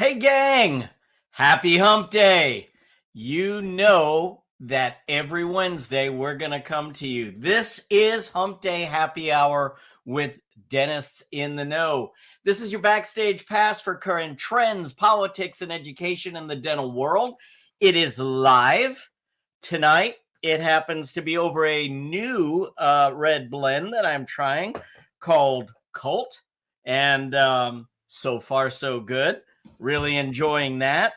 Hey, gang! Happy Hump Day! You know that every Wednesday we're going to come to you. This is Hump Day Happy Hour with Dentists in the Know. This is your backstage pass for current trends, politics, and education in the dental world. It is live tonight. It happens to be over a new red blend that I'm trying called Cult. And so far, so good. Really enjoying that.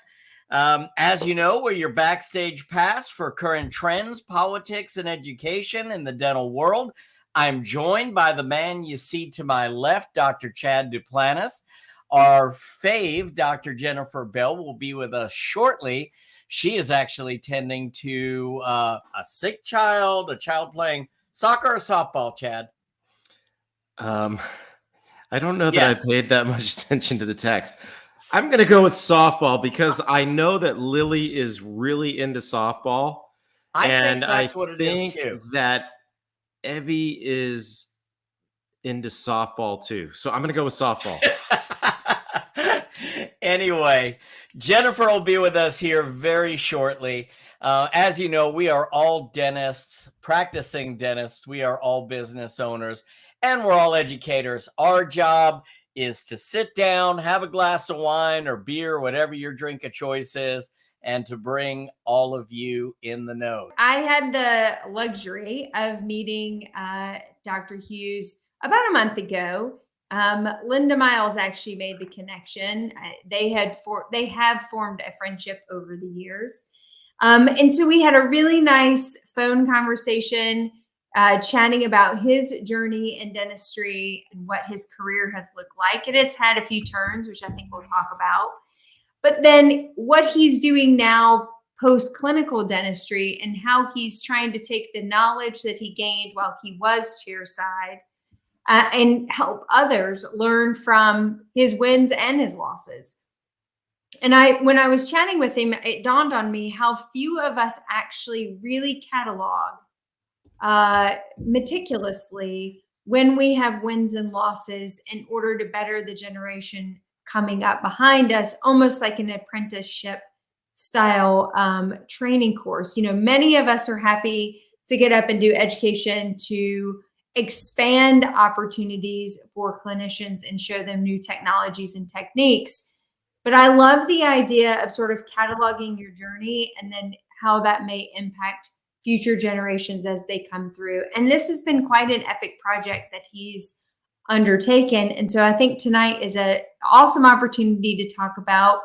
As you know, we're your backstage pass for current trends, politics, and education in the dental world. I'm joined by the man you see to my left, Dr. Chad Duplantis. Our fave, Dr. Jennifer Bell, will be with us shortly. She is actually tending to a sick child, a child playing soccer or softball, Chad? I don't know that I paid that much attention to the text. I'm going to go with softball because I know that Lily is really into softball. I think that's what it is too. That Evie is into softball too. So I'm going to go with softball. Anyway, Jennifer will be with us here very shortly. As you know, we are all dentists, practicing dentists. We are all business owners, and we're all educators. Our job is to sit down, have a glass of wine or beer, whatever your drink of choice is, and to bring all of you in the know. I had the luxury of meeting Dr. Hughes about a month ago. Linda Miles actually made the connection. They have formed a friendship over the years. And so we had a really nice phone conversation, chatting about his journey in dentistry and what his career has looked like. And it's had a few turns, which I think we'll talk about. But then what he's doing now post-clinical dentistry and how he's trying to take the knowledge that he gained while he was chairside and help others learn from his wins and his losses. And when I was chatting with him, it dawned on me how few of us actually really catalog meticulously when we have wins and losses in order to better the generation coming up behind us, almost like an apprenticeship style training course. You know, many of us are happy to get up and do education to expand opportunities for clinicians and show them new technologies and techniques. But I love the idea of sort of cataloging your journey and then how that may impact future generations as they come through. And this has been quite an epic project that he's undertaken. And so I think tonight is an awesome opportunity to talk about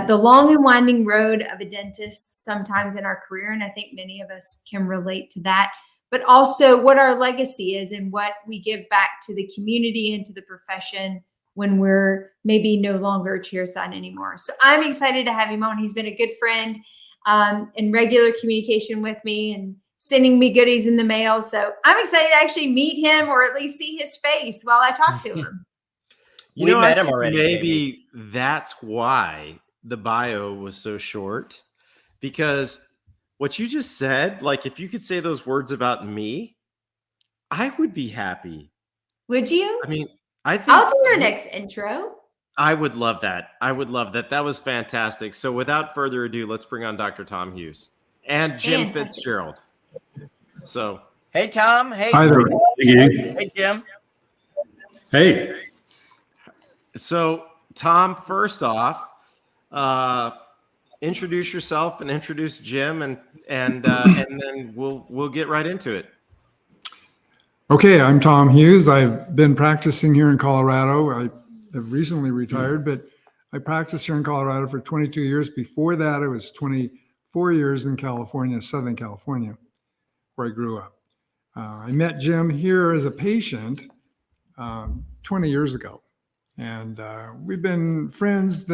the long and winding road of a dentist sometimes in our career. And I think many of us can relate to that, but also what our legacy is and what we give back to the community and to the profession when we're maybe no longer chairside anymore. So I'm excited to have him on. He's been a good friend in regular communication with me and sending me goodies in the mail. So I'm excited to actually meet him or at least see his face while I talk to him. We met him already. Maybe that's why the bio was so short, because what you just said, like if you could say those words about me, I would be happy. Would you? I mean, I think I'll do your next intro. I would love that. I would love that. That was fantastic. So without further ado, let's bring on Dr. Tom Hughes and Jim Fitzgerald. So, hey, Tom. Hey, hi there. Hey, Jim. Hey. So, Tom, first off, introduce yourself and introduce Jim, and then we'll get right into it. Okay, I'm Tom Hughes. I've been practicing here in Colorado. I have recently retired, but I practiced here in Colorado for 22 years. Before that, I was 24 years in California, Southern California, where I grew up. I met Jim here as a patient 20 years ago, and we've been friends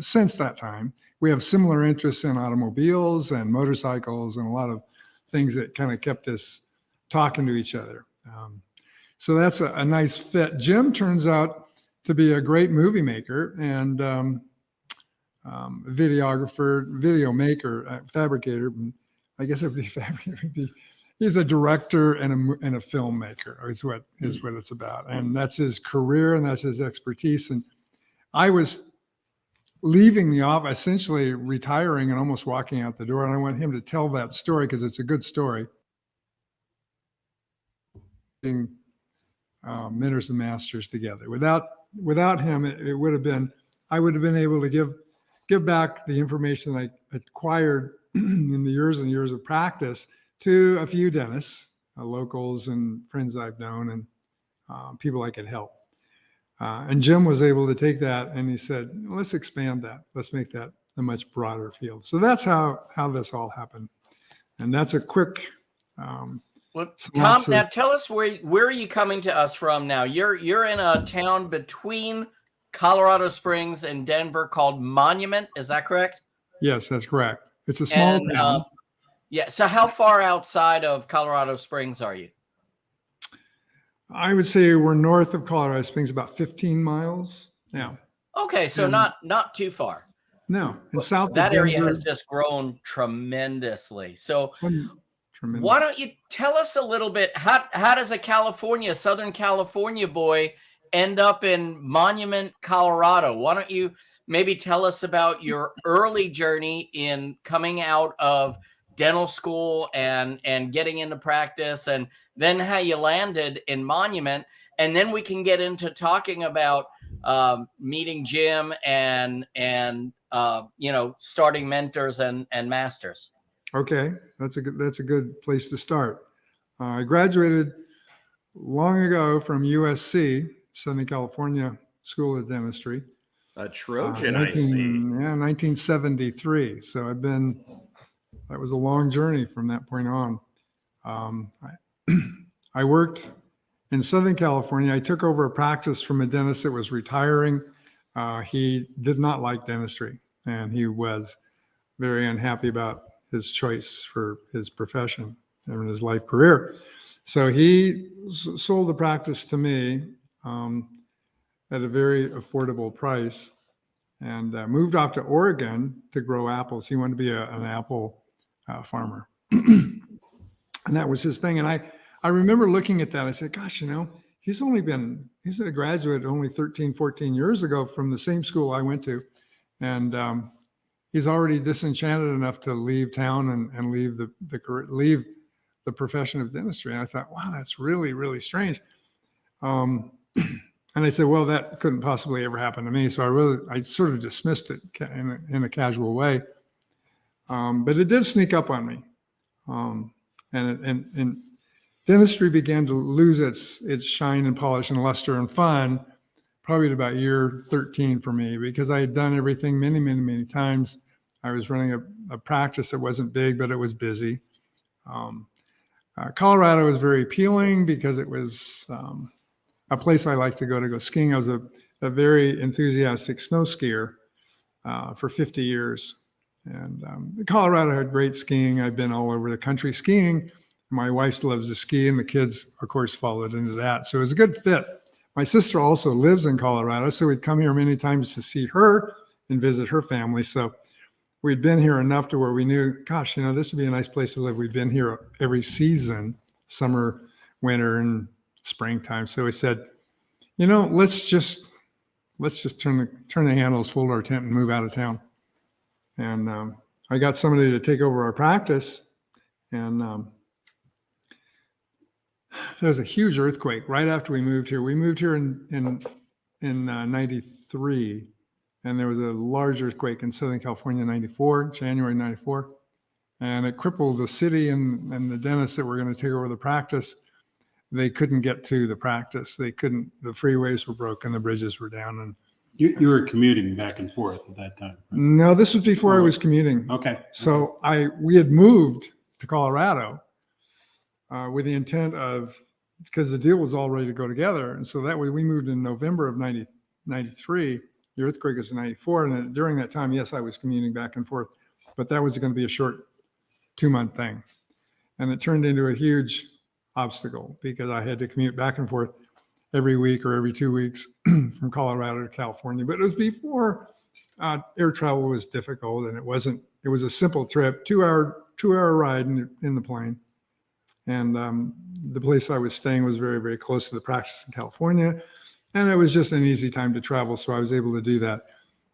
since that time. We have similar interests in automobiles and motorcycles and a lot of things that kind of kept us talking to each other. So that's a nice fit. Jim turns out to be a great movie maker and videographer, video maker, fabricator. I guess it would be fabricator. He's a director and a filmmaker is what it's about. And that's his career and that's his expertise. And I was leaving the office, essentially retiring and almost walking out the door. And I want him to tell that story because it's a good story. Mentors and masters together. Without him, it would have been, I would have been able to give back the information I acquired in the years and years of practice to a few dentists, locals and friends I've known, and people I could help. And Jim was able to take that and he said, let's expand that. Let's make that a much broader field. So that's how this all happened. And that's a quick well, Tom, now tell us where are you coming to us from now? You're in a town between Colorado Springs and Denver called Monument. Is that correct? Yes, that's correct. It's a small town. Yeah. So how far outside of Colorado Springs are you? I would say we're north of Colorado Springs, about 15 miles. Yeah. Okay, so not too far. No, and south that of Denver, area has just grown tremendously. So tremendous. Why don't you tell us a little bit, how does a Southern California boy end up in Monument, Colorado? Why don't you maybe tell us about your early journey in coming out of dental school and getting into practice, and then how you landed in Monument, and then we can get into talking about meeting Jim and starting mentors and masters. Okay, that's a good place to start. I graduated long ago from USC, Southern California School of Dentistry. A Trojan, I see. Yeah, 1973. So that was a long journey from that point on. I worked in Southern California. I took over a practice from a dentist that was retiring. He did not like dentistry, and he was very unhappy about his choice for his profession and his life career. So he sold the practice to me at a very affordable price, and moved off to Oregon to grow apples. He wanted to be an apple farmer. And that was his thing. And I remember looking at that. I said, gosh, he's a graduate only 13, 14 years ago from the same school I went to. And he's already disenchanted enough to leave town and leave the profession of dentistry. And I thought, wow, that's really, really strange. And I said, well, that couldn't possibly ever happen to me. So I sort of dismissed it in a casual way. But it did sneak up on me. And dentistry began to lose its shine and polish and luster and fun probably at about year 13 for me, because I had done everything many, many, many times. I was running a practice that wasn't big, but it was busy. Colorado was very appealing because it was a place I like to go skiing. I was a very enthusiastic snow skier for 50 years. And Colorado had great skiing. I've been all over the country skiing. My wife loves to ski, and the kids, of course, followed into that. So it was a good fit. My sister also lives in Colorado, so we'd come here many times to see her and visit her family. So we'd been here enough to where we knew, gosh, this would be a nice place to live. We've been here every season, summer, winter, and springtime. So we said, let's just turn the handles, fold our tent, and move out of town. And I got somebody to take over our practice, and there was a huge earthquake right after we moved here. We moved here in 93, and there was a large earthquake in Southern California in 94, January 94, and it crippled the city and the dentists that were going to take over the practice. They couldn't get to the practice. The freeways were broken, the bridges were down. And you were commuting back and forth at that time, right? No, this was before I was commuting. Okay. So we had moved to Colorado with the intent of, because the deal was all ready to go together. And so that way we moved in November of 93. The earthquake was in 94. And then during that time, yes, I was commuting back and forth, but that was going to be a short 2-month thing. And it turned into a huge obstacle because I had to commute back and forth every week or every 2 weeks from Colorado to California. But it was before air travel was difficult, and it was a simple trip, 2-hour ride in the plane. And the place I was staying was very, very close to the practice in California. And it was just an easy time to travel. So I was able to do that.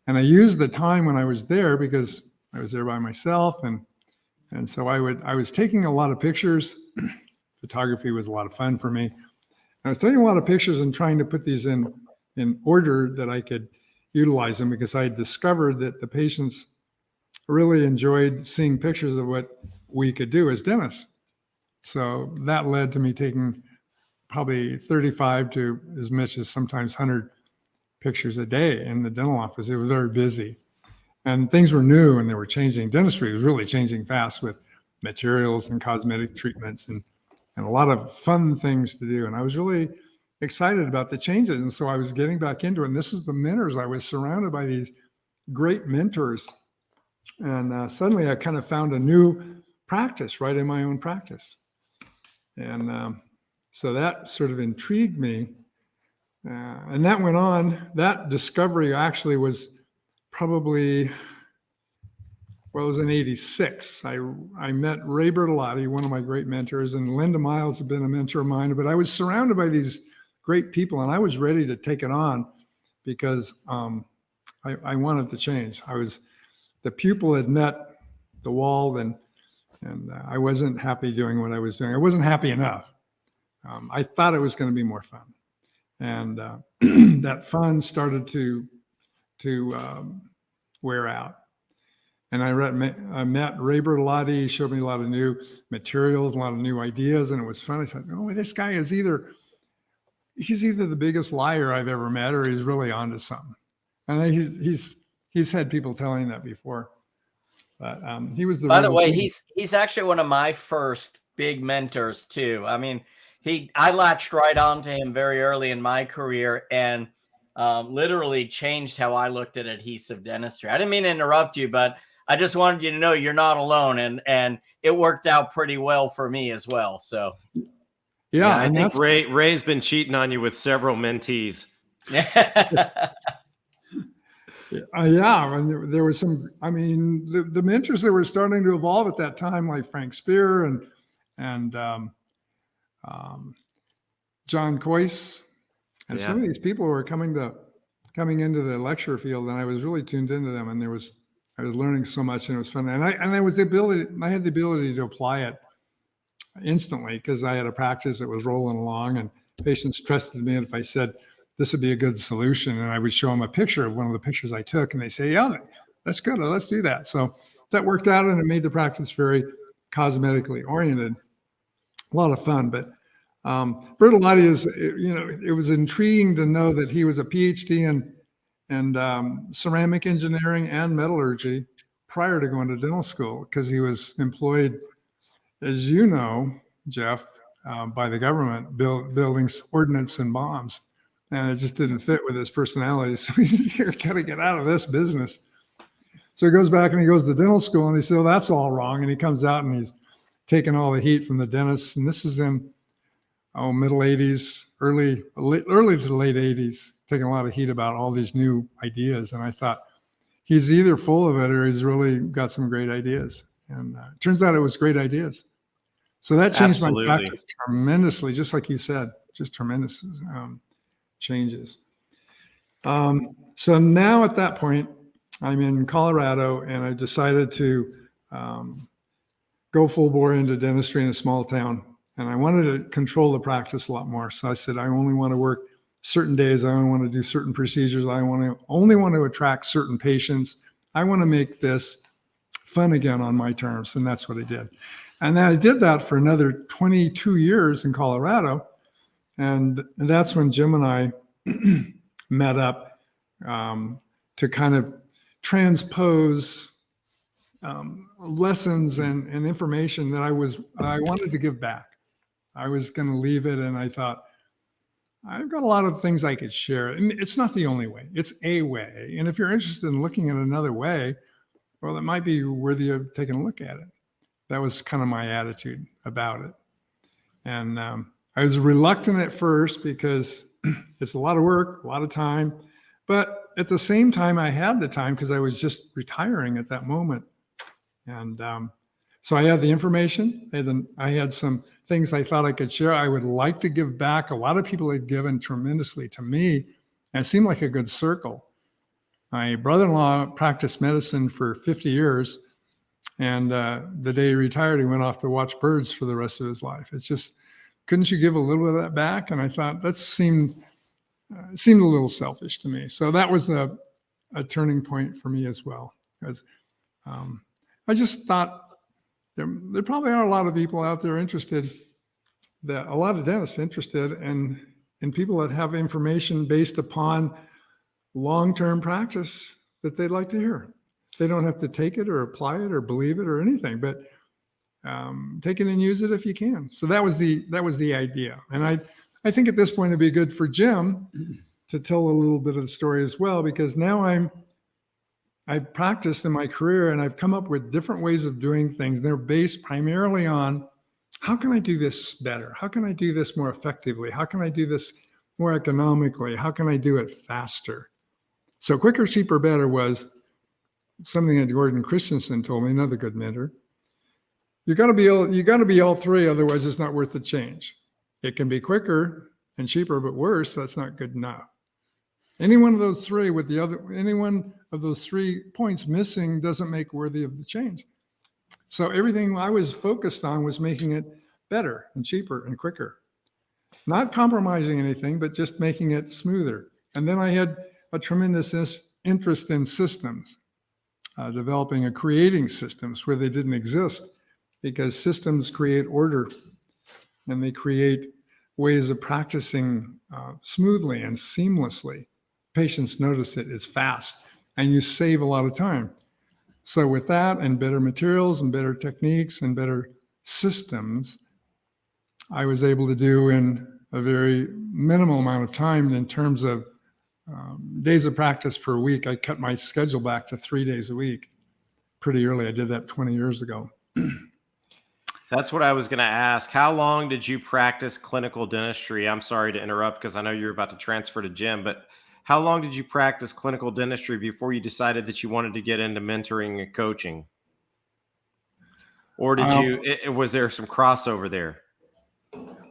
And I used the time when I was there because I was there by myself. And so I was taking a lot of pictures. Photography was a lot of fun for me. I was taking a lot of pictures and trying to put these in order that I could utilize them, because I had discovered that the patients really enjoyed seeing pictures of what we could do as dentists. So that led to me taking probably 35 to as much as sometimes 100 pictures a day in the dental office. It was very busy. And things were new and they were changing. Dentistry was really changing fast with materials and cosmetic treatments and a lot of fun things to do. And I was really excited about the changes. And so I was getting back into it. And this is the mentors. I was surrounded by these great mentors. And suddenly I kind of found a new practice right in my own practice. And so that sort of intrigued me. And that went on. That discovery actually was probably, well, it was in 86. I met Ray Bertolotti, one of my great mentors, and Linda Miles had been a mentor of mine, but I was surrounded by these great people and I was ready to take it on because I wanted to change. The pupil had met the wall and I wasn't happy doing what I was doing. I wasn't happy enough. I thought it was going to be more fun. And that fun started to wear out. And I met Ray Bertolotti. He showed me a lot of new materials, a lot of new ideas, and it was fun. I thought, oh, this guy is he's either the biggest liar I've ever met, or he's really onto something. And he's had people telling that before. But he was the. By the way, he's actually one of my first big mentors too. I mean, I latched right onto him very early in my career, and literally changed how I looked at adhesive dentistry. I didn't mean to interrupt you, but I just wanted you to know you're not alone, and it worked out pretty well for me as well. So, yeah, I think Ray's been cheating on you with several mentees. Yeah, and there was some. I mean, the mentors that were starting to evolve at that time, like Frank Spear and John Coyce, and some of these people were coming into the lecture field, and I was really tuned into them, and I was learning so much, and it was fun. And I had the ability to apply it instantly because I had a practice that was rolling along, and patients trusted me. And if I said this would be a good solution, and I would show them a picture of one of the pictures I took, and they say, "Yeah, that's good. Let's do that." So that worked out, and it made the practice very cosmetically oriented. A lot of fun, but Bertolotti is, it was intriguing to know that he was a PhD in ceramic engineering and metallurgy prior to going to dental school, because he was employed, as you know, Jeff, by the government building ordnance and bombs. And it just didn't fit with his personality. So he's got to get out of this business. So he goes back and he goes to dental school and he says, "Oh, that's all wrong." And he comes out and he's taking all the heat from the dentists. And this is in middle 80s, early to late 80s, taking a lot of heat about all these new ideas. And I thought, he's either full of it or he's really got some great ideas. And it turns out it was great ideas. So that changed my practice tremendously, just like you said, just tremendous changes. So now at that point, I'm in Colorado, and I decided to go full bore into dentistry in a small town. And I wanted to control the practice a lot more. So I said, I only want to work certain days. I only want to do certain procedures. I only want to attract certain patients. I want to make this fun again on my terms. And that's what I did. And then I did that for another 22 years in Colorado. And that's when Jim and I met up to kind of transpose lessons and information that I wanted to give back. I was going to leave it, and I thought, I've got a lot of things I could share. And it's not the only way. It's a way. And if you're interested in looking at another way, well, it might be worthy of taking a look at it. That was kind of my attitude about it. And I was reluctant at first because it's a lot of work, a lot of time. But at the same time, I had the time because I was just retiring at that moment. And so I had the information. I had some things I thought I could share. I would like to give back. A lot of people had given tremendously to me, and it seemed like a good circle. My brother-in-law practiced medicine for 50 years. And the day he retired, he went off to watch birds for the rest of his life. It's just, couldn't you give a little bit of that back? And I thought that seemed a little selfish to me. So that was a turning point for me as well. Because I just thought there probably are a lot of people out there interested, a lot of dentists interested in people that have information based upon long-term practice that they'd like to hear. They don't have to take it or apply it or believe it or anything, but take it and use it if you can. So that was the idea. And I think at this point it'd be good for Jim to tell a little bit of the story as well, because now I've practiced in my career and I've come up with different ways of doing things. They're based primarily on, how can I do this better? How can I do this more effectively? How can I do this more economically? How can I do it faster? So quicker, cheaper, better was something that Gordon Christensen told me, another good mentor. You got to be all three, otherwise it's not worth the change. It can be quicker and cheaper, but worse, that's not good enough. Any one of those three any one of those 3 points missing doesn't make worthy of the change. So everything I was focused on was making it better and cheaper and quicker. Not compromising anything, but just making it smoother. And then I had a tremendous interest in systems, developing and creating systems where they didn't exist, because systems create order and they create ways of practicing smoothly and seamlessly. Patients notice it's fast and you save a lot of time. So with that and better materials and better techniques and better systems, I was able to do in a very minimal amount of time in terms of days of practice per week. I cut my schedule back to 3 days a week pretty early. I did that 20 years ago. That's what I was going to ask. How long did you practice clinical dentistry? I'm sorry to interrupt because I know you're about to transfer to Jim, but how long did you practice clinical dentistry before you decided that you wanted to get into mentoring and coaching? Or was there some crossover there?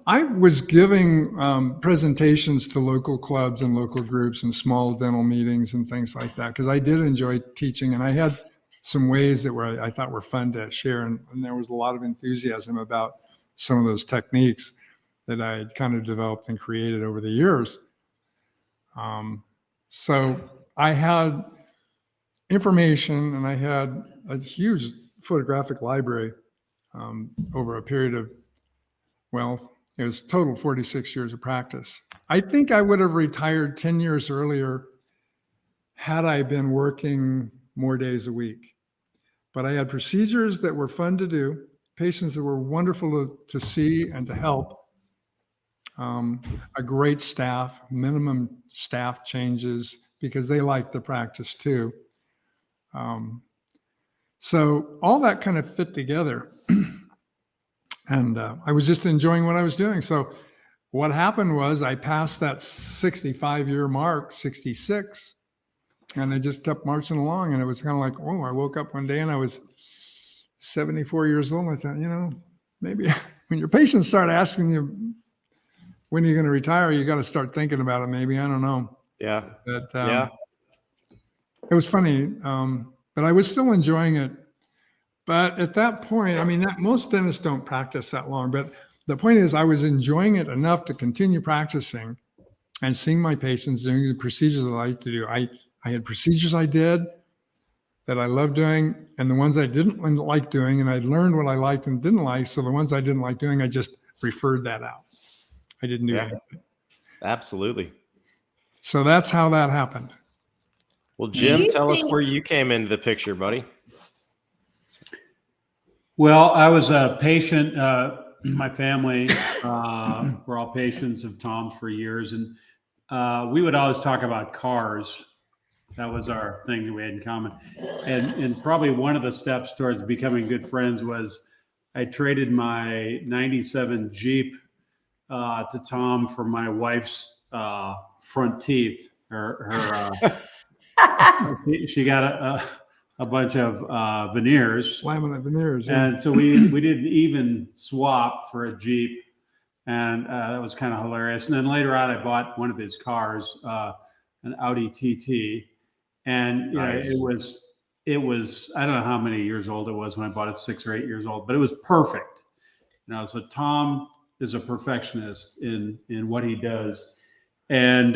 I was giving presentations to local clubs and local groups and small dental meetings and things like that, because I did enjoy teaching, and I had some ways that I thought were fun to share. And there was a lot of enthusiasm about some of those techniques that I had kind of developed and created over the years. So I had information and I had a huge photographic library over a period of, it was total 46 years of practice. I think I would have retired 10 years earlier had I been working more days a week. But I had procedures that were fun to do, patients that were wonderful to see and to help, a great staff, minimum staff changes because they liked the practice too. So all that kind of fit together. And I was just enjoying what I was doing. So what happened was I passed that 65-year mark, 66, and I just kept marching along. And it was kind of like, I woke up one day and I was 74 years old. I thought, maybe when your patients start asking you, when are you going to retire? You got to start thinking about it. Maybe, I don't know. Yeah. But, yeah. It was funny, but I was still enjoying it. But at that point, most dentists don't practice that long, but the point is I was enjoying it enough to continue practicing and seeing my patients doing the procedures that I like to do. I had procedures I did that I loved doing and the ones I didn't like doing, and I learned what I liked and didn't like. So the ones I didn't like doing, I just referred that out. I didn't do anything. Absolutely. So that's how that happened. Well, Jim, tell us where you came into the picture, buddy. Well, I was a patient. My family were all patients of Tom's for years, and we would always talk about cars. That was our thing that we had in common. And probably one of the steps towards becoming good friends was I traded my 97 Jeep to Tom for my wife's front teeth. She got a bunch of veneers. Laminate veneers. Yeah. And so we did an even swap for a Jeep. And that was kind of hilarious. And then later on, I bought one of his cars, an Audi TT. And Nice. it was I don't know how many years old it was when I bought it, 6 or 8 years old, but it was perfect. So Tom is a perfectionist in what he does. And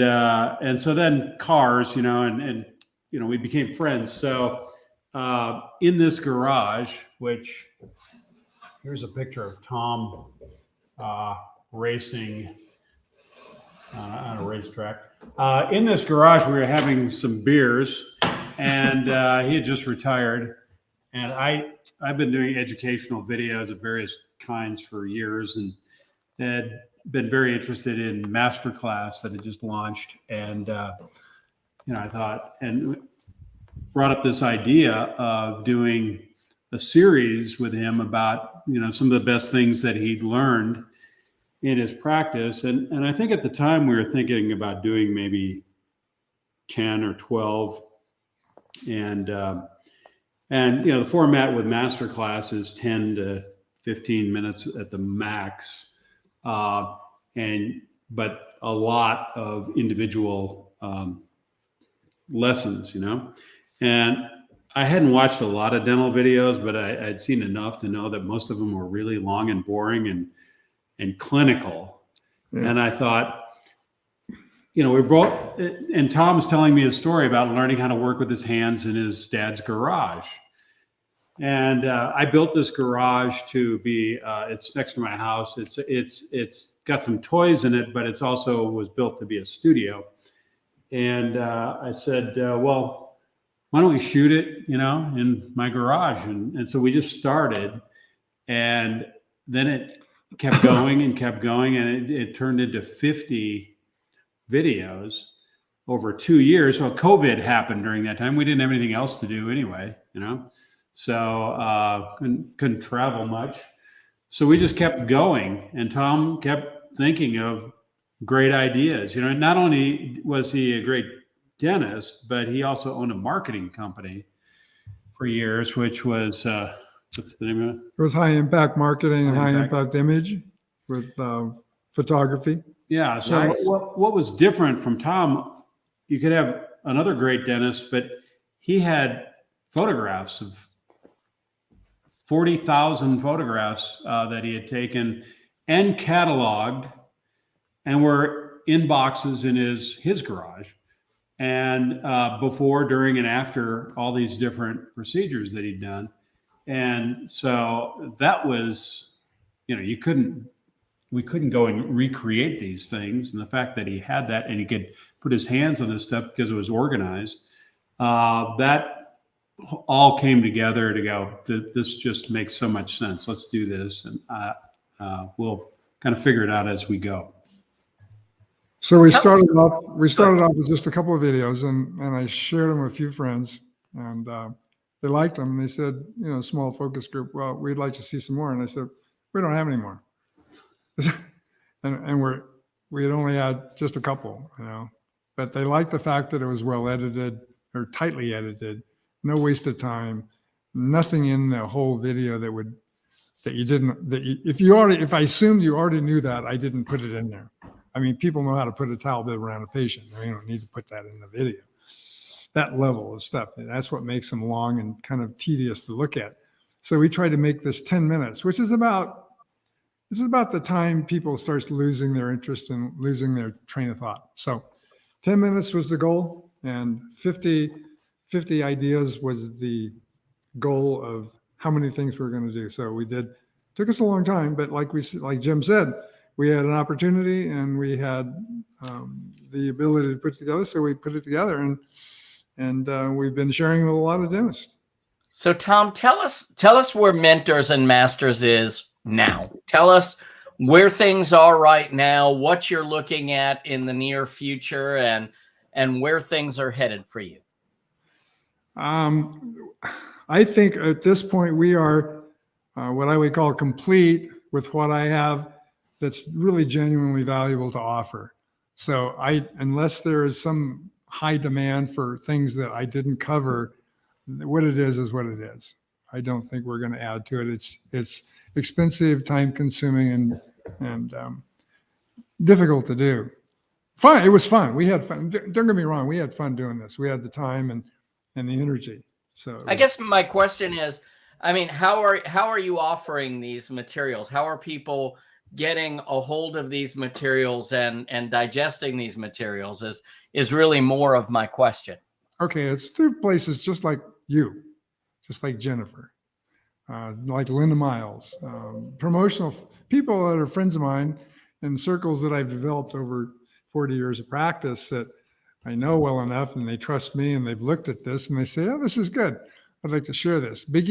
so then cars, and we became friends. So in this garage, which here's a picture of Tom racing on a racetrack. In this garage, we were having some beers, and he had just retired. And I've been doing educational videos of various kinds for years, and had been very interested in Masterclass that had just launched. And I thought, and brought up this idea of doing a series with him about some of the best things that he'd learned in his practice. And I think at the time we were thinking about doing maybe 10 or 12. And the format with Masterclass is 10 to 15 minutes at the max. But a lot of individual lessons, and I hadn't watched a lot of dental videos, but I'd seen enough to know that most of them were really long and boring and clinical. Yeah. And I thought, we both, and Tom's telling me a story about learning how to work with his hands in his dad's garage. And I built this garage to be, it's next to my house. It's got some toys in it, but it's also was built to be a studio. And I said, well, why don't we shoot it, in my garage? And so we just started, and then it kept going and kept going. And it turned into 50 videos over 2 years. Well, COVID happened during that time. We didn't have anything else to do anyway, So couldn't travel much. So we just kept going, and Tom kept thinking of great ideas. Not only was he a great dentist, but he also owned a marketing company for years, which was what's the name of it? It was High Impact Marketing and High Impact Image with photography. Yeah. So nice. What was different from Tom? You could have another great dentist, but he had photographs of 40,000 photographs that he had taken and cataloged, and were in boxes in his garage. And before, during, and after all these different procedures that he'd done. And so that was, we couldn't go and recreate these things. And the fact that he had that and he could put his hands on this stuff because it was organized, that all came together to go, this just makes so much sense. Let's do this. And we'll kind of figure it out as we go. So we started off with just a couple of videos, and I shared them with a few friends, and they liked them. They said, small focus group, well, we'd like to see some more. And I said, we don't have any more. and we had only had just a couple, but they liked the fact that it was well edited or tightly edited, no waste of time, nothing in the whole video if I assumed you already knew that, I didn't put it in there. I mean, people know how to put a towel bib around a patient. You don't need to put that in the video. That level of stuff. And that's what makes them long and kind of tedious to look at. So we tried to make this 10 minutes, which is about the time people start losing their interest and losing their train of thought. So 10 minutes was the goal, and 50 ideas was the goal of how many things we were going to do. So took us a long time, but like Jim said, we had an opportunity and we had the ability to put it together. So we put it together, and we've been sharing with a lot of dentists. So Tom, tell us where Mentors and Masters is now. Tell us where things are right now, what you're looking at in the near future, and where things are headed for you. I think at this point we are what I would call complete with what I have that's really genuinely valuable to offer. So unless there is some high demand for things that I didn't cover, what it is what it is. I don't think we're going to add to it. It's expensive, time consuming, and difficult to do. Fun. It was fun. We had fun. Don't get me wrong. We had fun doing this. We had the time, and and the energy. So I guess my question is, I mean, how are you offering these materials? How are people getting a hold of these materials and digesting these materials is really more of my question. Okay, it's through places just like you, just like Jennifer, like Linda Miles, promotional people that are friends of mine in circles that I've developed over 40 years of practice that I know well enough, and they trust me, and they've looked at this and they say, oh, this is good. I'd like to share this. But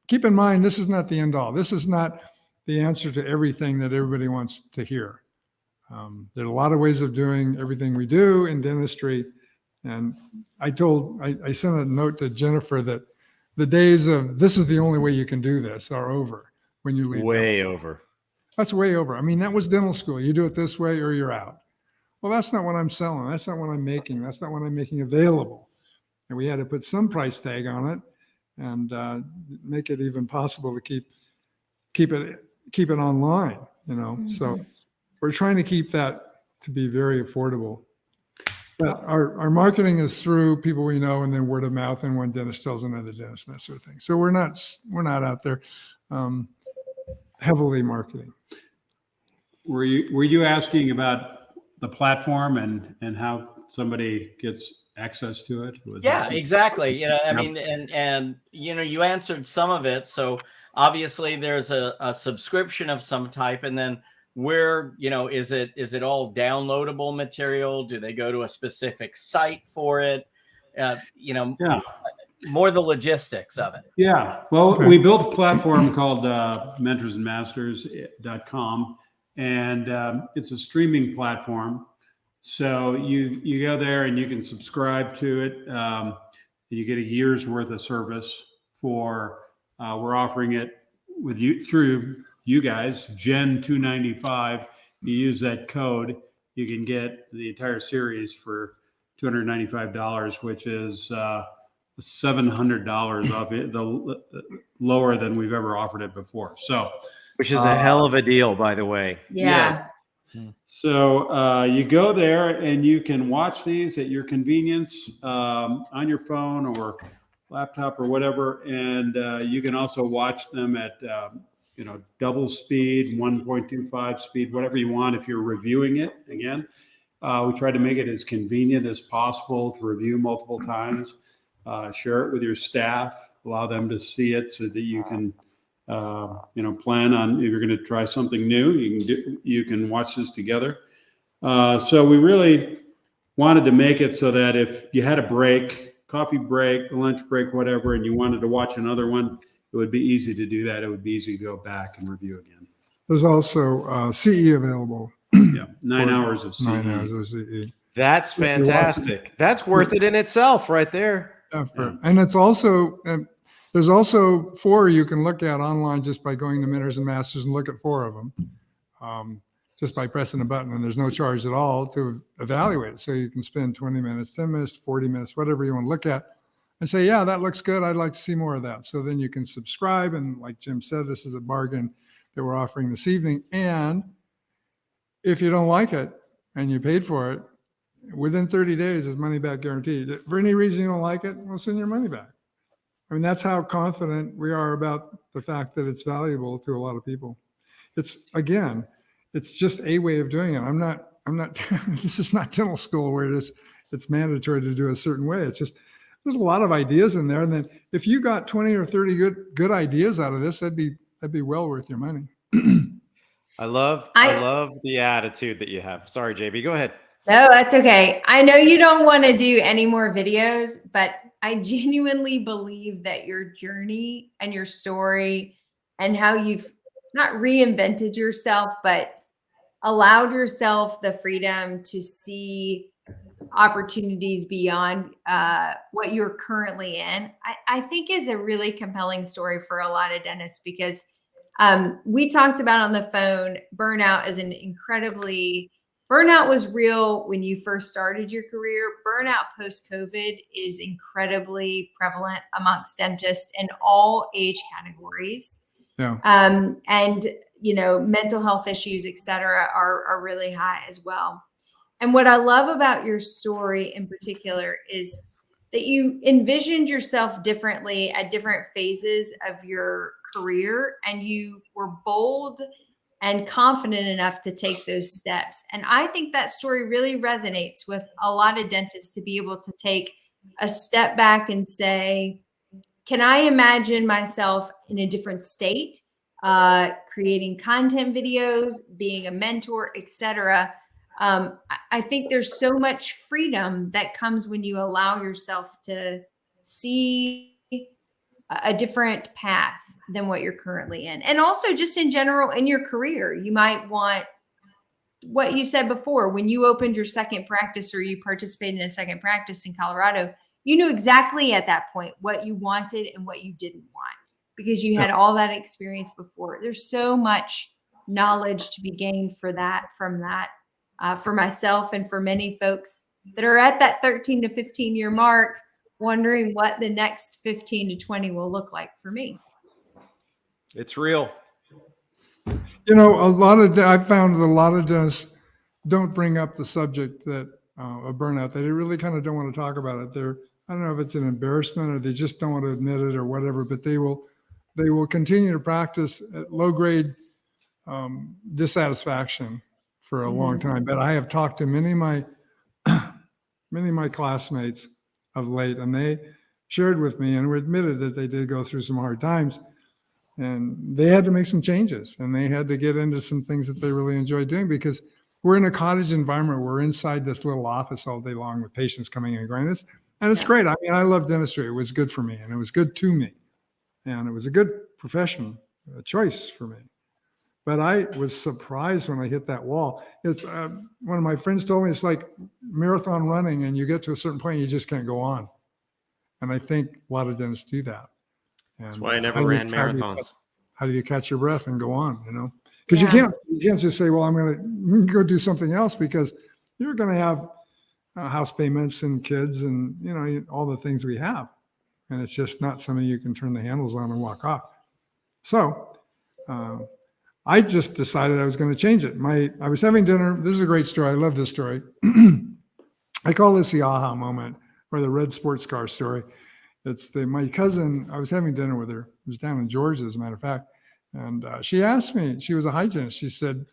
keep in mind, this is not the end all. This is not the answer to everything that everybody wants to hear. There are a lot of ways of doing everything we do in dentistry. And I sent a note to Jennifer that the days of this is the only way you can do this are over when you leave. Way over. That's way over. I mean, that was dental school. You do it this way or you're out. Well, that's not what I'm selling. That's not what I'm making. That's not what I'm making available. And we had to put some price tag on it and make it even possible to keep it online, you know. Mm-hmm. So we're trying to keep that to be very affordable. But our marketing is through people we know, and then word of mouth, and one dentist tells another dentist and that sort of thing. So we're not out there heavily marketing. Were you asking about the platform and how somebody gets access to it? Exactly. You know, I mean, and you know, you answered some of it. So obviously there's a subscription of some type, and then where, you know, is it all downloadable material? Do they go to a specific site for it? You know, more the logistics of it. Yeah. Well, we built a platform called mentorsandmasters.com, and it's a streaming platform. So you go there and you can subscribe to it. You get a year's worth of service for. We're offering it with you through you guys, Gen 295. You use that code, you can get the entire series for $295, which is $700 off it, the lower than we've ever offered it before. So, which is a hell of a deal, by the way. Yeah. Yes. So you go there and you can watch these at your convenience on your phone or laptop or whatever, and you can also watch them at double speed, 1.25 speed, whatever you want. If you're reviewing it, again, we try to make it as convenient as possible to review multiple times. Share it with your staff, allow them to see it so that you can plan on, if you're going to try something new, you can watch this together. So we really wanted to make it so that if you had a break, coffee break, lunch break, whatever, and you wanted to watch another one, it would be easy to do that. It would be easy to go back and review again. There's also CE available. Yeah, 9 hours of CE. 9 hours of CE. That's fantastic. That's worth it in itself right there. And it's also, there's also 4 you can look at online just by going to Mentors and Masters and look at 4 of them. Just by pressing a button, and there's no charge at all to evaluate it. So you can spend 20 minutes, 10 minutes, 40 minutes, whatever you want to look at, and say, yeah, that looks good. I'd like to see more of that. So then you can subscribe. And like Jim said, this is a bargain that we're offering this evening. And if you don't like it and you paid for it, within 30 days is money back guaranteed. If for any reason you don't like it, we'll send your money back. I mean, that's how confident we are about the fact that it's valuable to a lot of people. It's just a way of doing it. I'm not, this is not dental school where it's mandatory to do a certain way. It's just, there's a lot of ideas in there. And then if you got 20 or 30 good ideas out of this, that'd be well worth your money. I love the attitude that you have. Sorry, JB, go ahead. No, that's okay. I know you don't want to do any more videos, but I genuinely believe that your journey and your story and how you've not reinvented yourself, but allowed yourself the freedom to see opportunities beyond what you're currently in, I think is a really compelling story for a lot of dentists, because we talked about on the phone, burnout was real when you first started your career. Burnout post-COVID is incredibly prevalent amongst dentists in all age categories. Yeah. And mental health issues, et cetera, are really high as well. And what I love about your story in particular is that you envisioned yourself differently at different phases of your career, and you were bold and confident enough to take those steps. And I think that story really resonates with a lot of dentists, to be able to take a step back and say, can I imagine myself in a different state, creating content videos, being a mentor, etc. I think there's so much freedom that comes when you allow yourself to see a different path than what you're currently in. And also just in general in your career, you might want what you said before, when you opened your second practice or you participated in a second practice in Colorado, you knew exactly at that point what you wanted and what you didn't want, because you had all that experience before. There's so much knowledge to be gained from that, for myself and for many folks that are at that 13 to 15 year mark, wondering what the next 15 to 20 will look like for me. It's real. You know, I've found that a lot of dentists don't bring up the subject that of burnout. They really kind of don't want to talk about it. I don't know if it's an embarrassment or they just don't want to admit it or whatever, but they will continue to practice at low grade dissatisfaction for a long time. But I have talked to many of my classmates of late, and they shared with me and admitted that they did go through some hard times, and they had to make some changes, and they had to get into some things that they really enjoy doing, because we're in a cottage environment. We're inside this little office all day long with patients coming in and going, and it's great. I mean, I love dentistry. It was good for me, and it was good to me, and it was a good profession, a choice for me. But I was surprised when I hit that wall. It's one of my friends told me it's like marathon running, and you get to a certain point, you just can't go on. And I think a lot of dentists do that. And that's why I never ran marathons. How do you catch your breath and go on? You know, because you can't just say, well, I'm going to go do something else, because you're going to have house payments and kids and, you know, all the things we have. And it's just not something you can turn the handles on and walk off. So I just decided I was going to change it. I was having dinner. This is a great story. I love this story. I call this the aha moment, or the red sports car story. It's my cousin. I was having dinner with her. It was down in Georgia, as a matter of fact. And she asked me, she was a hygienist. She said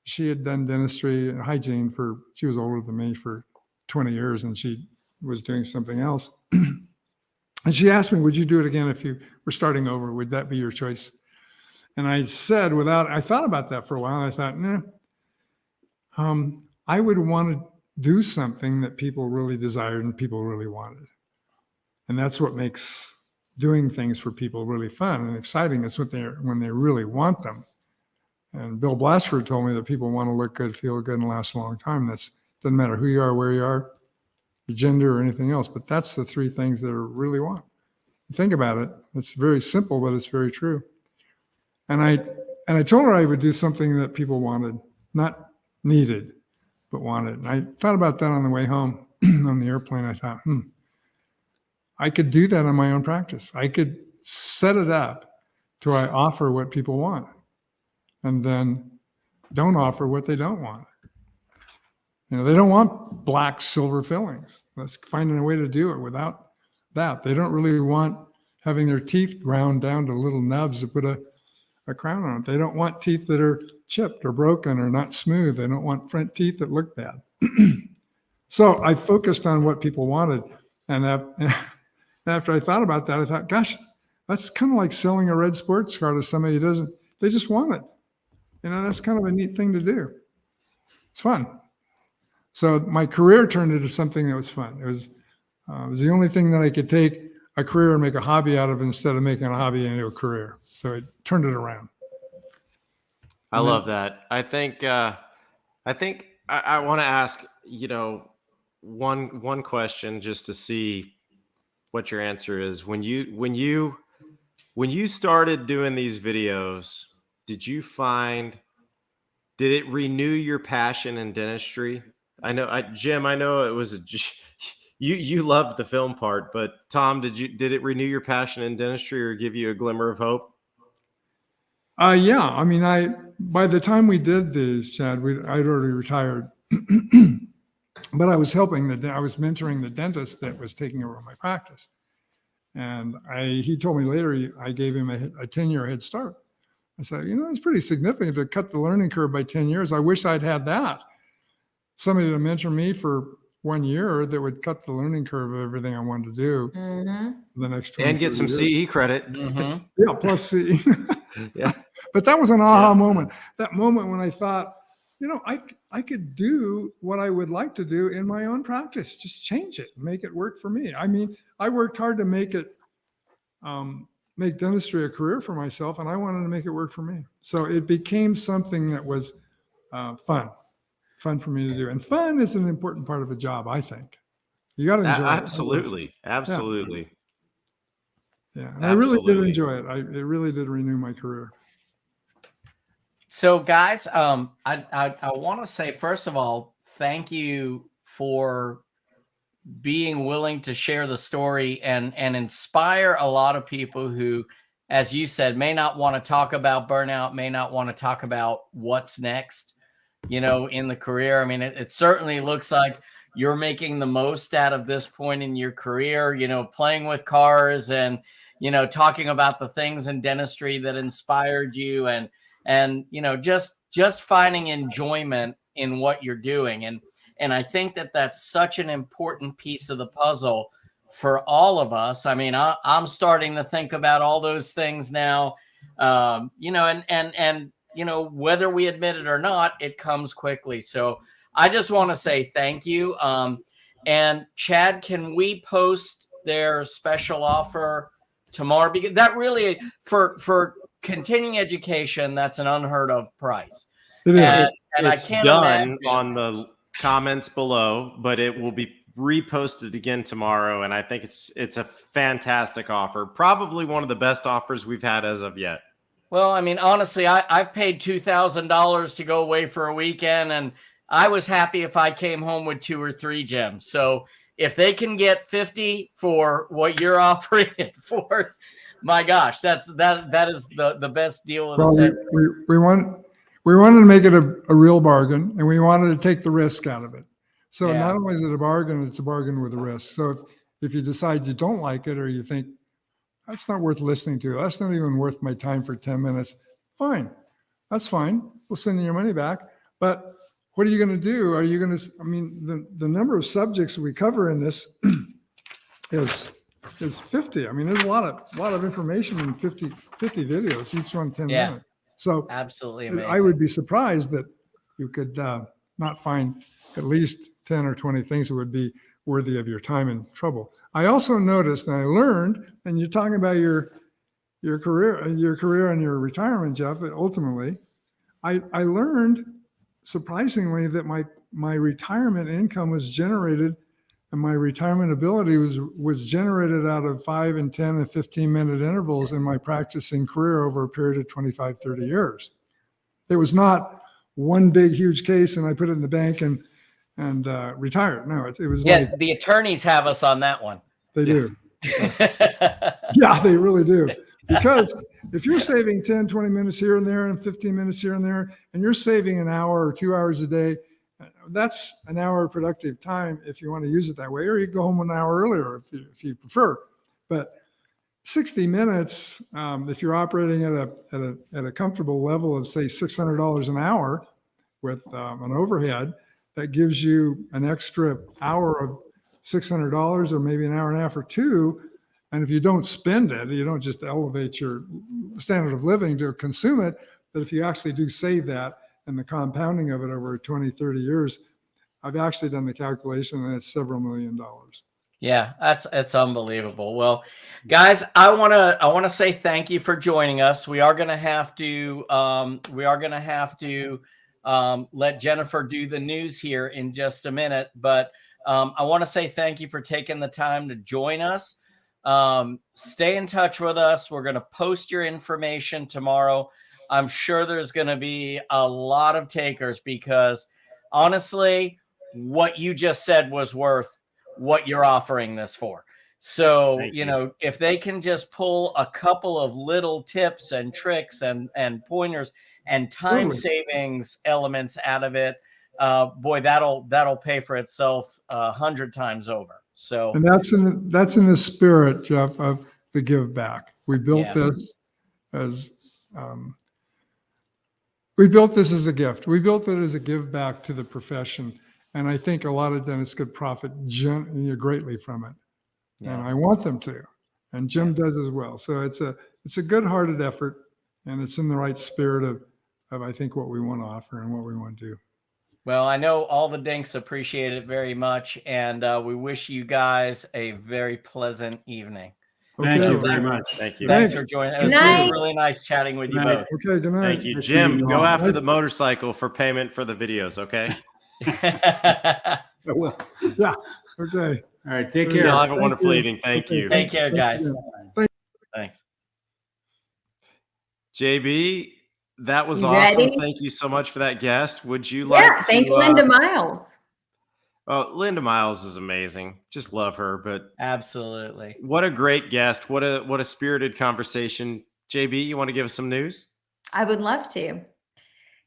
she had done dentistry and hygiene she was older than me, for 20 years, and she was doing something else. And she asked me, would you do it again if you were starting over? Would that be your choice? And I said, I thought about that for a while. And I thought, I would want to do something that people really desired and people really wanted. And that's what makes doing things for people really fun and exciting. It's when they really want them. And Bill Blatchford told me that people want to look good, feel good, and last a long time. Doesn't matter who you are, where you are, your gender, or anything else. But that's the three things that I really want. Think about it. It's very simple, but it's very true. And I told her I would do something that people wanted, not needed, but wanted. And I thought about that on the way home on the airplane. I thought, I could do that in my own practice. I could set it up to I offer what people want, and then don't offer what they don't want. You know, they don't want black silver fillings. Let's find a way to do it without that. They don't really want having their teeth ground down to little nubs to put a crown on it. They don't want teeth that are chipped or broken or not smooth. They don't want front teeth that look bad. So I focused on what people wanted. And after I thought about that, I thought, gosh, that's kind of like selling a red sports car to somebody who they just want it. You know, that's kind of a neat thing to do. It's fun. So my career turned into something that was fun. It was the only thing that I could take a career and make a hobby out of, instead of making a hobby into a career. So it turned it around. I love that. I think I want to ask, one question just to see what your answer is. When you started doing these videos, did it renew your passion in dentistry? Jim, I know it was you loved the film part, but Tom, did it renew your passion in dentistry or give you a glimmer of hope? Yeah. I mean, by the time we did these, Chad, I'd already retired. but I was I was mentoring the dentist that was taking over my practice. And he told me later, I gave him a 10-year head start. I said, it's pretty significant to cut the learning curve by 10 years. I wish I'd had that. Somebody to mentor me for 1 year that would cut the learning curve of everything I wanted to do the next 20 and get some years. CE credit. Yeah, plus CE. Yeah. But that was an aha moment. That moment when I thought, I could do what I would like to do in my own practice, just change it, make it work for me. I mean, I worked hard to make dentistry a career for myself, and I wanted to make it work for me. So it became something that was fun for me to do. And fun is an important part of a job, I think. You got to enjoy it. Absolutely. Yeah, and I really did enjoy it. It really did renew my career. So, guys, I want to say, first of all, thank you for being willing to share the story and inspire a lot of people who, as you said, may not want to talk about burnout, may not want to talk about what's next, in the career. I mean, it certainly looks like you're making the most out of this point in your career, playing with cars and, talking about the things in dentistry that inspired you and just finding enjoyment in what you're doing. And I think that that's such an important piece of the puzzle for all of us. I mean, I'm starting to think about all those things now, and whether we admit it or not, it comes quickly. So I just want to say thank you. And Chad, can we post their special offer tomorrow? Because that really, for continuing education, that's an unheard of price. It is. And it's I can't done imagine on the comments below, but it will be reposted again tomorrow. And I think it's a fantastic offer. Probably one of the best offers we've had as of yet. Well, I mean, honestly, I've paid $2,000 to go away for a weekend, and I was happy if I came home with 2 or 3 gems. So if they can get 50 for what you're offering it for, my gosh, that is the best deal of the set. We wanted to make it a real bargain, and we wanted to take the risk out of it. So not only is it a bargain, it's a bargain with a risk. So if you decide you don't like it, or you think that's not worth listening to, that's not even worth my time for 10 minutes, fine. That's fine. We'll send you your money back. But what are you going to do? Are you going to, the number of subjects we cover in this is 50. I mean, there's a lot of information in 50 videos, each one 10 minutes. So absolutely amazing. I would be surprised that you could not find at least 10 or 20 things that would be worthy of your time and trouble. I also noticed, and I learned, and you're talking about your career and your retirement, Jeff, ultimately, I learned surprisingly that my retirement income was generated, and my retirement ability was generated out of 5 and 10 and 15-minute intervals in my practicing career over a period of 25, 30 years. It was not one big, huge case and I put it in the bank and retired. No, it was like, the attorneys have us on that one. They do. Yeah, they really do. Because if you're saving 10, 20 minutes here and there and 15 minutes here and there, and you're saving an hour or 2 hours a day, that's an hour of productive time if you want to use it that way, or you go home an hour earlier if you prefer. But 60 minutes, if you're operating at a comfortable level of, say, $600 an hour with an overhead, that gives you an extra hour of $600 or maybe an hour and a half or 2. And if you don't spend it, you don't just elevate your standard of living to consume it, but if you actually do save that and the compounding of it over 20, 30 years, I've actually done the calculation and it's several $1 million. Yeah, it's unbelievable. Well, guys, I want to say thank you for joining us. We are going to have to let Jennifer do the news here in just a minute, but I want to say thank you for taking the time to join us. Stay in touch with us. We're going to post your information tomorrow. I'm sure there's going to be a lot of takers because honestly, what you just said was worth what you're offering this for. So, if they can just pull a couple of little tips and tricks and pointers and time savings elements out of it, boy, that'll pay for itself 100 times over. So, And that's in the spirit, Jeff, of the give back. We built this as a gift. We built it as a give back to the profession, and I think a lot of dentists could profit greatly from it. yeah. And I want them to, and Jim does as well. So it's a good-hearted effort, and it's in the right spirit of I think what we want to offer and what we want to do. Well, I know all the dinks appreciate it very much, and we wish you guys a very pleasant evening. Thank you Okay. very much. Thank you. Thanks for joining. It was Good night. really nice chatting with you Good night. both. Okay, good night. Thank you, Nice Jim. meeting you Go all. after the motorcycle for payment for the videos, okay? Well, yeah, okay. All right. Take Y'all care. have a wonderful evening. Thank Okay, you. Take care, guys. again. Thanks. JB, that was You awesome. ready? Thank you so much for that guest. Would you like Yeah, to thank Linda Miles. Oh, Linda Miles is amazing. Just love her. But Absolutely. what a great guest. What a spirited conversation. JB, you want to give us some news? I would love to.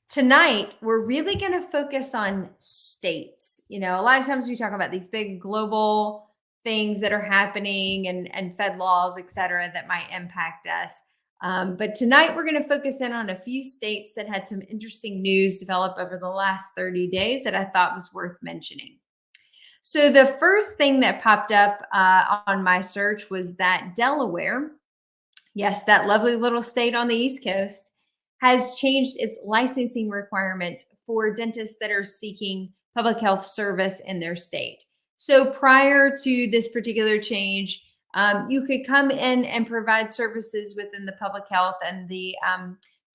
Tonight, we're really going to focus on states. You know, a lot of times we talk about these big global things that are happening and Fed laws, et cetera, that might impact us. But tonight, we're going to focus in on a few states that had some interesting news develop over the last 30 days that I thought was worth mentioning. So the first thing that popped up on my search was that Delaware, yes, that lovely little state on the East Coast, has changed its licensing requirements for dentists that are seeking public health service in their state. So prior to this particular change, you could come in and provide services within the public health and the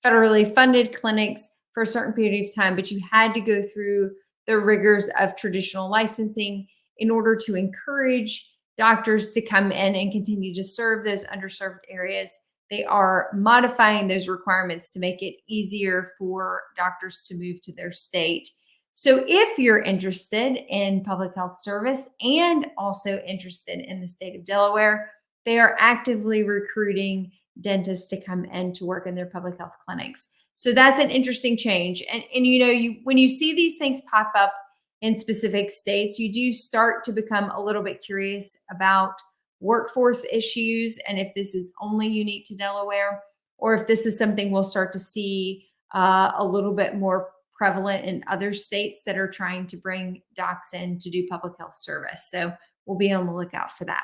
federally funded clinics for a certain period of time, but you had to go through the rigors of traditional licensing in order to encourage doctors to come in and continue to serve those underserved areas. They are modifying those requirements to make it easier for doctors to move to their state. So if you're interested in public health service and also interested in the state of Delaware, they are actively recruiting dentists to come in to work in their public health clinics. So that's an interesting change. And you know, when you see these things pop up in specific states, you do start to become a little bit curious about workforce issues and if this is only unique to Delaware or if this is something we'll start to see a little bit more prevalent in other states that are trying to bring docs in to do public health service. So we'll be on the lookout for that.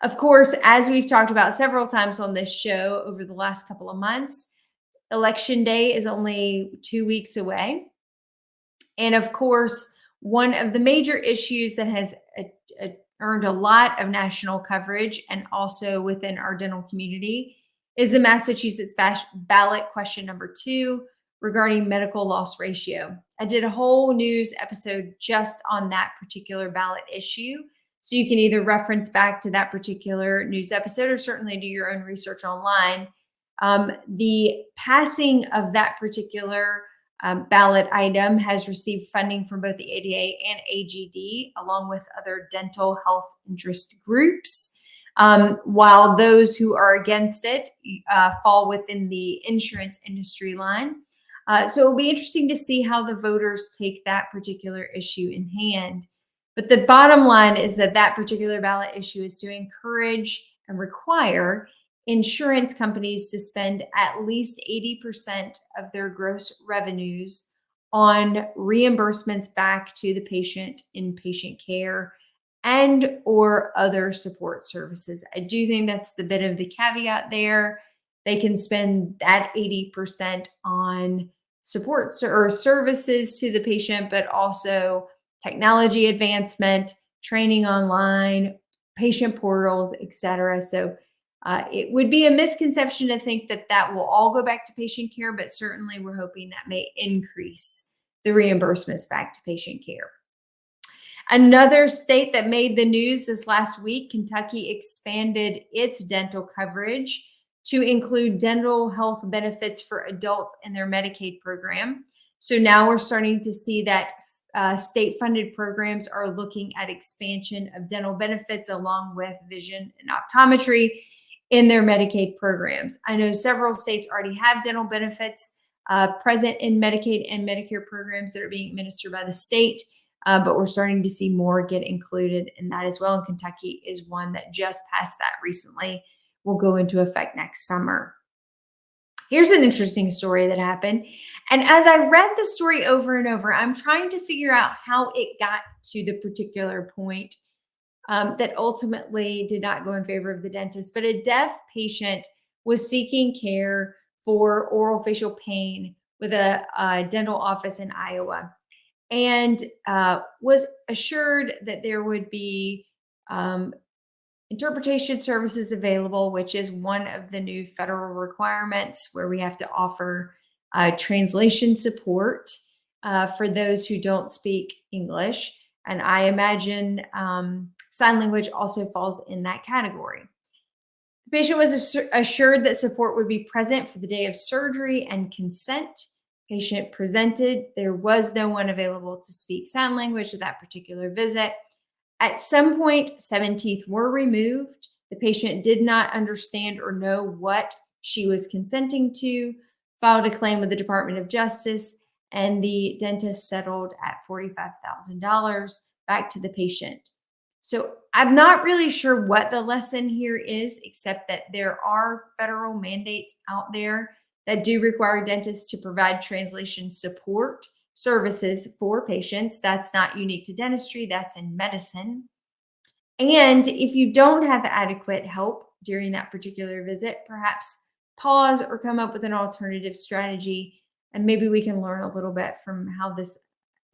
Of course, as we've talked about several times on this show over the last couple of months, Election Day is only 2 weeks away. And of course, one of the major issues that has earned a lot of national coverage and also within our dental community is the Massachusetts ballot question number 2 regarding medical loss ratio. I did a whole news episode just on that particular ballot issue. So you can either reference back to that particular news episode or certainly do your own research online. The passing of that particular ballot item has received funding from both the ADA and AGD, along with other dental health interest groups, while those who are against it fall within the insurance industry line. So it'll be interesting to see how the voters take that particular issue in hand. But the bottom line is that that particular ballot issue is to encourage and require insurance companies to spend at least 80% of their gross revenues on reimbursements back to the patient in patient care and or other support services. I do think that's the bit of the caveat there. They can spend that 80% on support or services to the patient, but also technology advancement, training online, patient portals, et cetera. So it would be a misconception to think that that will all go back to patient care, but certainly we're hoping that may increase the reimbursements back to patient care. Another state that made the news this last week, Kentucky expanded its dental coverage to include dental health benefits for adults in their Medicaid program. So now we're starting to see that state-funded programs are looking at expansion of dental benefits along with vision and optometry in their Medicaid programs. I know several states already have dental benefits present in Medicaid and Medicare programs that are being administered by the state. But we're starting to see more get included in that as well. And Kentucky is one that just passed that recently. Will go into effect next summer. Here's an interesting story that happened. And as I read the story over and over, I'm trying to figure out how it got to the particular point that ultimately did not go in favor of the dentist. But a deaf patient was seeking care for oral facial pain with a dental office in Iowa, and was assured that there would be interpretation services available, which is one of the new federal requirements where we have to offer translation support for those who don't speak English. And I imagine sign language also falls in that category. The patient was assured that support would be present for the day of surgery and consent. Patient presented. There was no one available to speak sign language at that particular visit. At some point, 7 teeth were removed. The patient did not understand or know what she was consenting to, filed a claim with the Department of Justice, and the dentist settled at $45,000 back to the patient. So I'm not really sure what the lesson here is, except that there are federal mandates out there that do require dentists to provide translation support services for patients. That's not unique to dentistry, that's in medicine. And if you don't have adequate help during that particular visit, perhaps pause or come up with an alternative strategy. And maybe we can learn a little bit from how this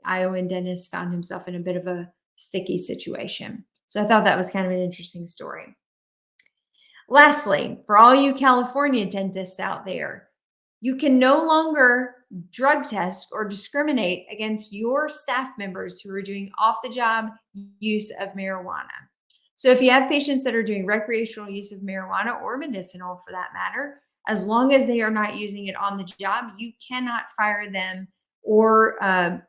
Iowan dentist found himself in a bit of a sticky situation. So I thought that was kind of an interesting story. Lastly, for all you California dentists out there, you can no longer drug test or discriminate against your staff members who are doing off-the-job use of marijuana. So if you have patients that are doing recreational use of marijuana or medicinal for that matter, as long as they are not using it on the job, you cannot fire them or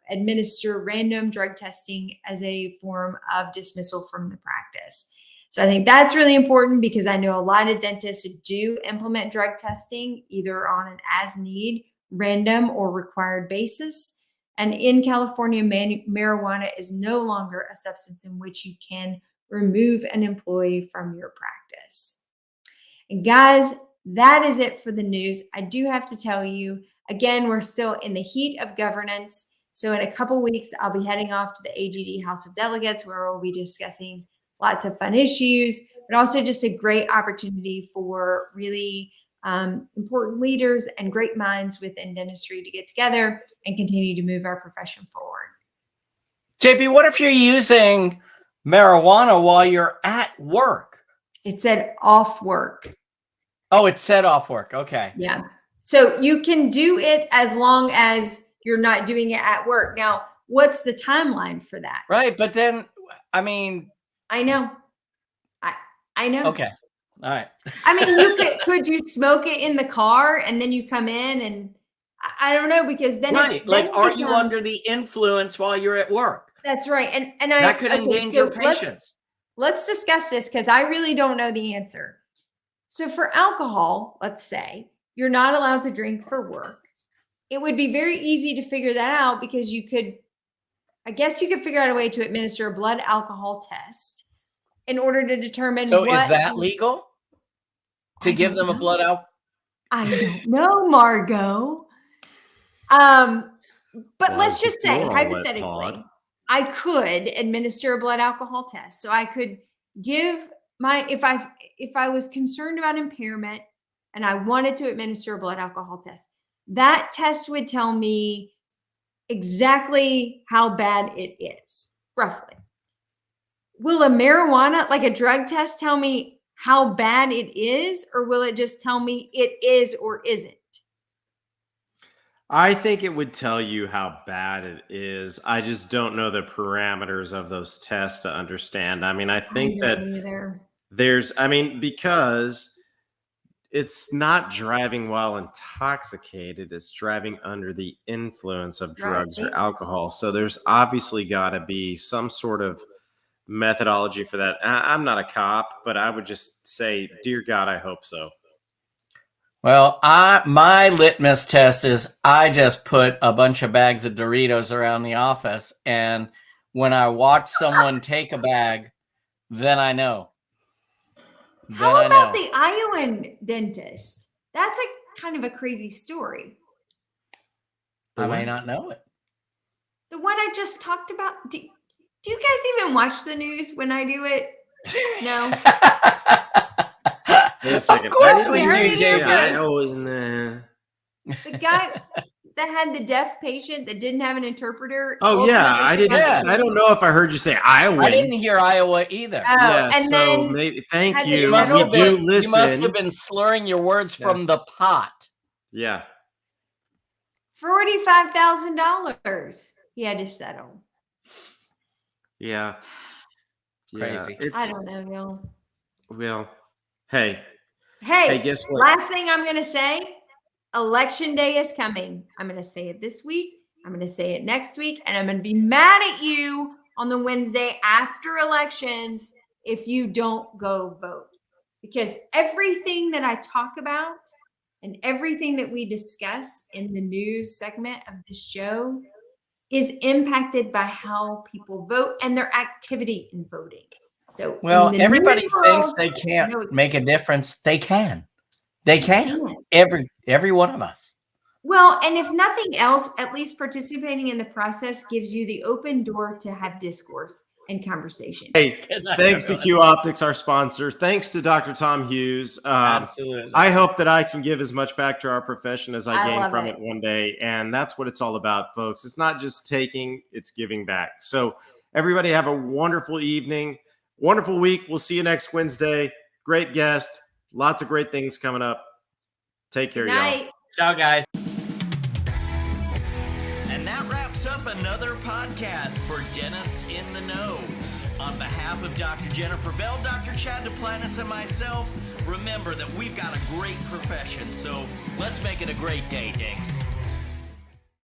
administer random drug testing as a form of dismissal from the practice. So I think that's really important because I know a lot of dentists do implement drug testing either on an as-need, random, or required basis. And in California, marijuana is no longer a substance in which you can remove an employee from your practice. And guys, that is it for the news. I do have to tell you, again, we're still in the heat of governance. So in a couple weeks, I'll be heading off to the AGD House of Delegates, where we'll be discussing lots of fun issues, but also just a great opportunity for really important leaders and great minds within dentistry to get together and continue to move our profession forward. JP, what if you're using marijuana while you're at work? It said off work. Oh, it said off work. Okay. Yeah. So you can do it as long as you're not doing it at work. Now, what's the timeline for that? Right. But then, I mean, I know. I know. Okay. All right. I mean, you could you smoke it in the car and then you come in and I don't know, because then right. Are you under the influence while you're at work? That's right. And that could endanger patients. Let's discuss this because I really don't know the answer. So for alcohol, let's say you're not allowed to drink for work. It would be very easy to figure that out because you could figure out a way to administer a blood alcohol test in order to determine. So is that legal? To give them a blood alcohol? I don't know, Margot. But let's just say hypothetically, I could administer a blood alcohol test. So I could give if I was concerned about impairment and I wanted to administer a blood alcohol test, that test would tell me exactly how bad it is, roughly. Will a marijuana, like a drug test, tell me how bad it is, or will it just tell me it is or isn't? I think it would tell you how bad it is. I just don't know the parameters of those tests to understand. I mean, I think because it's not driving while intoxicated, it's driving under the influence of drugs or alcohol. So there's obviously got to be some sort of methodology for that. I'm not a cop, but I would just say, dear God, I hope so. Well, my litmus test is I just put a bunch of bags of Doritos around the office, and when I watch someone take a bag, then I know. How about the Iowan dentist? That's a kind of a crazy story. I may not know it. The one I just talked about. Do you guys even watch the news when I do it? No. Wait a second. Of course we Very do, David. The guy that had the deaf patient that didn't have an interpreter. Oh yeah, I didn't. Yes. I don't know if I heard you say Iowa. I didn't hear Iowa either. Oh, Yeah, and so then maybe, thank had you. this We metal- do You listen. must have been slurring your words from the pot. Yeah. $45,000 he had to settle. Yeah. Crazy. Yeah, I don't know, y'all. Well, hey, Hey, guess what? last thing I'm going to say, Election Day is coming. I'm going to say it this week. I'm going to say it next week. And I'm going to be mad at you on the Wednesday after elections if you don't go vote. Because everything that I talk about and everything that we discuss in the news segment of the show is impacted by how people vote and their activity in voting. So, Well, in the everybody news thinks world, they can't no, it's- make a difference. They can. They can. can't. Every one of us. Well, and if nothing else, at least participating in the process gives you the open door to have discourse and conversation. Hey, thanks to Q Optics, our sponsor. Thanks to Dr. Tom Hughes. Absolutely. I hope that I can give as much back to our profession as I I gain love from it. it one day. And that's what it's all about, folks. It's not just taking, it's giving back. So everybody have a wonderful evening, wonderful week. We'll see you next Wednesday. Great guest. Lots of great things coming up. Take care, Good y'all. night. Ciao, guys. And that wraps up another podcast for Dentists in the Know. On behalf of Dr. Jennifer Bell, Dr. Chad Duplantis, and myself, remember that we've got a great profession, so let's make it a great day, Dinks.